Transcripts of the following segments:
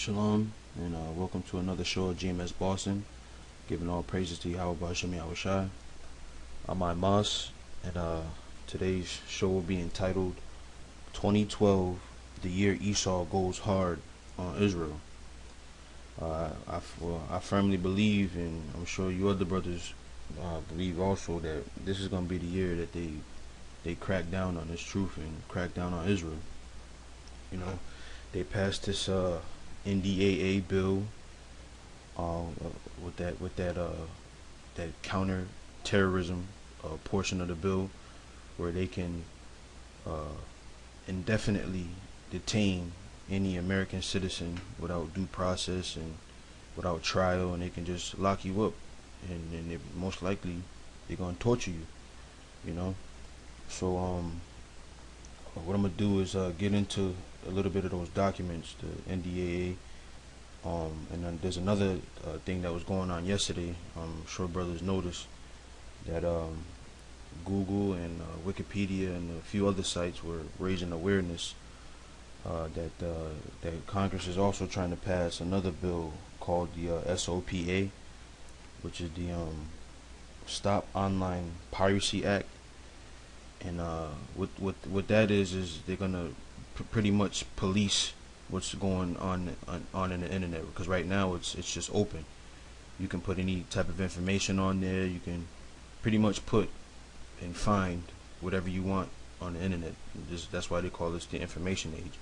Shalom, and welcome to another show of GMS Boston. Giving all praises to Yahweh Bashim Yahushai. I'm Moss, and today's show will be entitled 2012, the year Esau goes hard on Israel. I firmly believe, and I'm sure you other brothers believe also, that this is going to be the year that they crack down on this truth and crack down on Israel. You know, they passed this NDAA bill with that counter terrorism portion of the bill, where they can indefinitely detain any American citizen without due process and without trial, and they can just lock you up, and they, most likely they're gonna torture you. You know, so what I'm gonna do is get into a little bit of those documents, the NDAA. And then there's another thing that was going on yesterday. I'm sure brothers noticed that Google and Wikipedia and a few other sites were raising awareness that Congress is also trying to pass another bill called the SOPA, which is the Stop Online Piracy Act. And what that is they're gonna pretty much police what's going on in the internet, because right now it's just open. You can put any type of information on there. You can pretty much put and find whatever you want on the internet. That's why they call this the information age.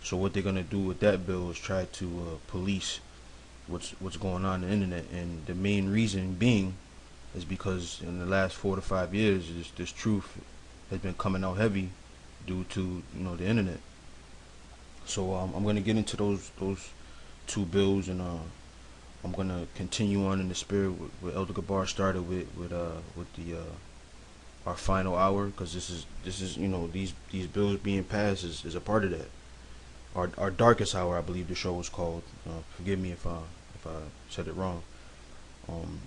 So what they're gonna do with that bill is try to police what's going on in the internet, and the main reason being is because in the last 4 to 5 years this truth has been coming out heavy due to the internet. So I'm going to get into those two bills, and I'm going to continue on in the spirit with Elder Gabar started with the our final hour, because this is these bills being passed is a part of that. Our darkest hour, I believe the show was called. Forgive me if I said it wrong.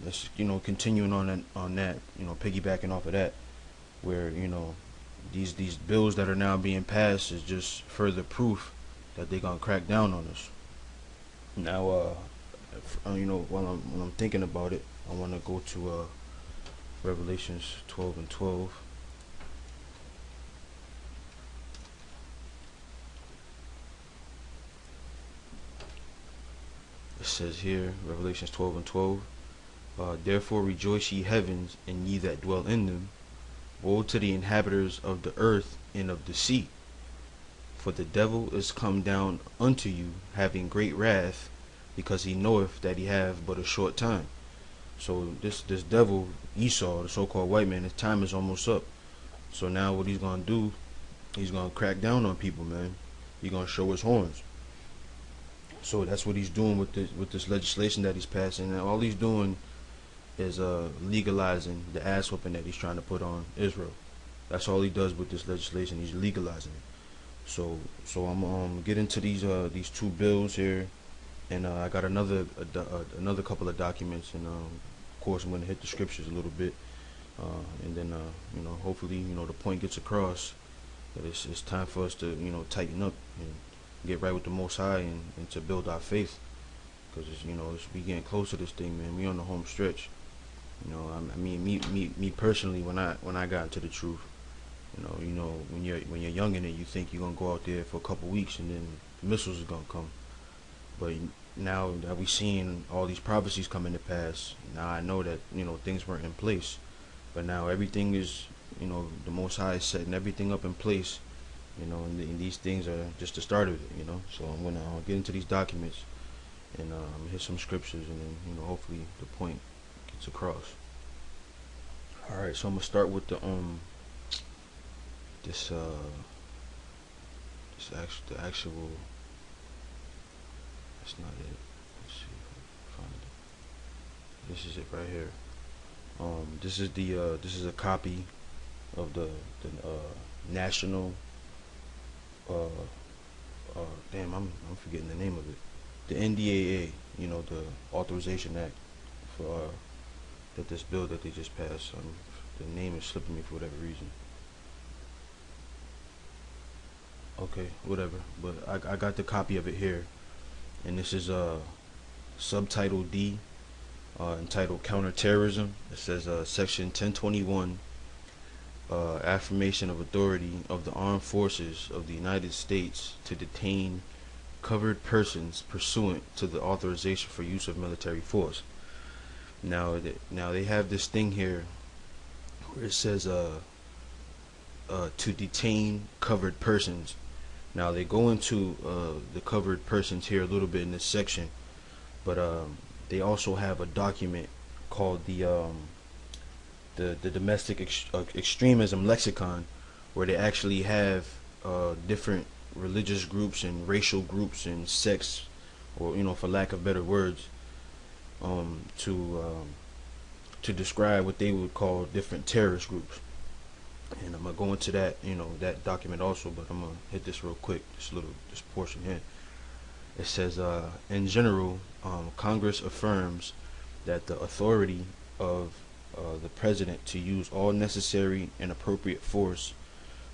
Let's continuing on that, piggybacking off of that, where these bills that are now being passed is just further proof that they're gonna crack down on us. Now, when I'm thinking about it, I want to go to Revelations 12 and 12. It says here, Revelations 12 and 12. Therefore rejoice ye heavens, and ye that dwell in them. Woe to the inhabitants of the earth and of the sea, for the devil is come down unto you, having great wrath, because he knoweth that he have but a short time. So this devil, Esau, the so-called white man, his time is almost up. So now what he's gonna do, he's gonna crack down on people, man. He's gonna show his horns. So that's what he's doing with this legislation that he's passing. And all he's doing is legalizing the ass whooping that he's trying to put on Israel. That's all he does with this legislation. He's legalizing it. So I'm get into these two bills here, and I got another couple of documents, and of course I'm going to hit the scriptures a little bit, and then hopefully the point gets across that it's time for us to tighten up and get right with the Most High, and to build our faith, because we getting close to this thing, man. We on the home stretch. I mean, me personally, when I got into the truth. When you're young in it, you think you're gonna go out there for a couple weeks and then the missiles are gonna come. But now that we seeing all these prophecies coming to pass, now I know that things weren't in place. But now everything is, the Most High is setting everything up in place. And these things are just the start of it. So I'm gonna get into these documents, and hit some scriptures, and then hopefully the point gets across. All right, so I'm gonna start with the the actual, that's not it. Let's see if I can find it. This is it right here. This is a copy of the national damn, I'm forgetting the name of it. The NDAA, the Authorization Act for that this bill that they just passed. The name is slipping me for whatever reason. Okay, whatever. But I got the copy of it here, and this is subtitle D, entitled Counterterrorism. It says section 1021, affirmation of authority of the armed forces of the United States to detain covered persons pursuant to the authorization for use of military force. Now they have this thing here where it says to detain covered persons. Now they go into the covered persons here a little bit in this section, but they also have a document called the domestic extremism lexicon, where they actually have different religious groups and racial groups and sects, or for lack of better words, to describe what they would call different terrorist groups. And I'm gonna go into that that document also, but I'm gonna hit this real quick, this portion here. It says, in general, Congress affirms that the authority of the President to use all necessary and appropriate force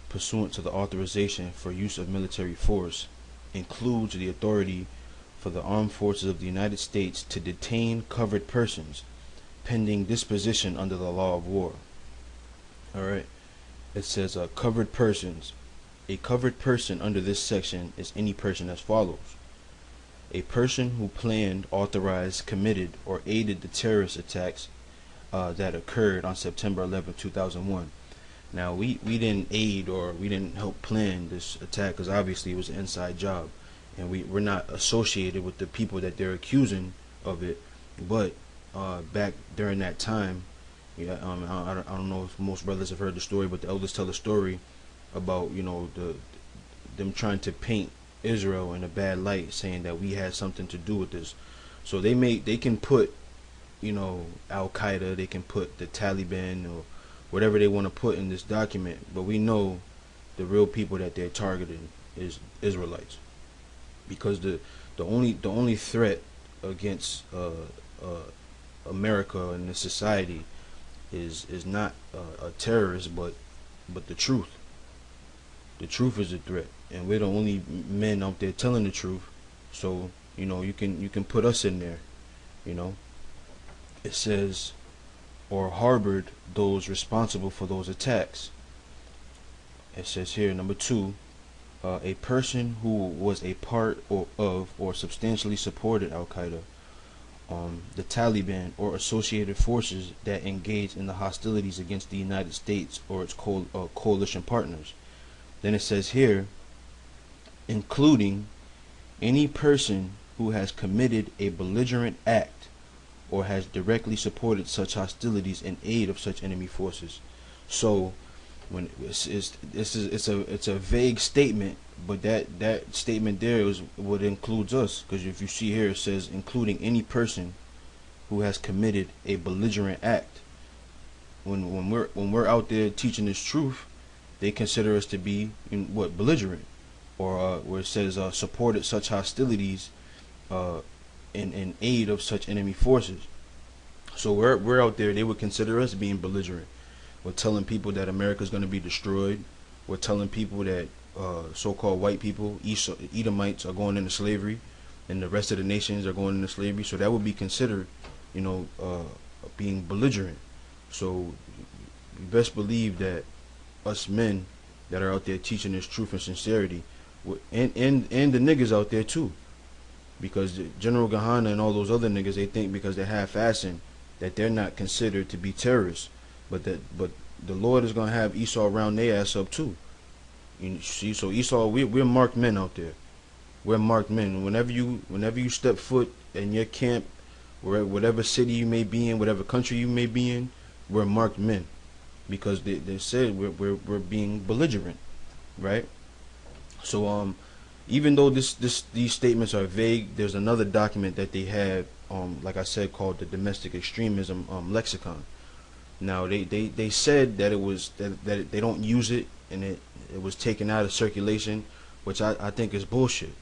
pursuant to the authorization for use of military force includes the authority for the armed forces of the United States to detain covered persons pending disposition under the law of war. Alright, it says covered persons. A covered person under this section is any person as follows: a person who planned, authorized, committed, or aided the terrorist attacks that occurred on September 11, 2001. Now, we didn't aid or we didn't help plan this attack, because obviously it was an inside job, and we're not associated with the people that they're accusing of it. But back during that time, I don't know if most brothers have heard the story, but the elders tell a story about them trying to paint Israel in a bad light, saying that we had something to do with this. So they can put Al Qaeda, they can put the Taliban, or whatever they want to put in this document, but we know the real people that they're targeting is Israelites, because the only threat against America and the society is not a terrorist, but the truth. The truth is a threat, and we're the only men out there telling the truth. So you can put us in there. It says, or harbored those responsible for those attacks. It says here, number 2, a person who was a part of or substantially supported Al Qaeda, the Taliban, or associated forces that engaged in the hostilities against the United States or its coalition partners. Then it says here, including any person who has committed a belligerent act or has directly supported such hostilities in aid of such enemy forces. So when it's a vague statement, but that statement there is what includes us, because if you see here, it says including any person who has committed a belligerent act. When we're out there teaching this truth, they consider us to be belligerent, or where it says supported such hostilities in aid of such enemy forces. So we're out there, they would consider us being belligerent. We're telling people that America's going to be destroyed. We're telling people that so-called white people, Edomites, are going into slavery, and the rest of the nations are going into slavery. So that would be considered, being belligerent. So you best believe that us men that are out there teaching this truth and sincerity, and the niggas out there too, because General Gahana and all those other niggas, they think because they're half-assing that they're not considered to be terrorists, but the Lord is gonna have Esau round their ass up too. You see, so Esau, we're marked men out there. We're marked men. Whenever you step foot in your camp, whatever city you may be in, whatever country you may be in, we're marked men, because they said we're being belligerent, right? So even though these statements are vague, there's another document that they have, like I said, called the domestic extremism lexicon. Now they said that that they don't use it, and it was taken out of circulation, which I think is bullshit.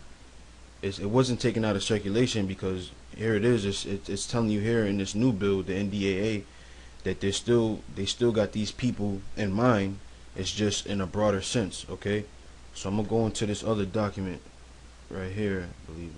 It wasn't taken out of circulation, because here it is. It's telling you here in this new bill, the NDAA, that they still got these people in mind. It's just in a broader sense, okay? So I'm gonna go into this other document right here, I believe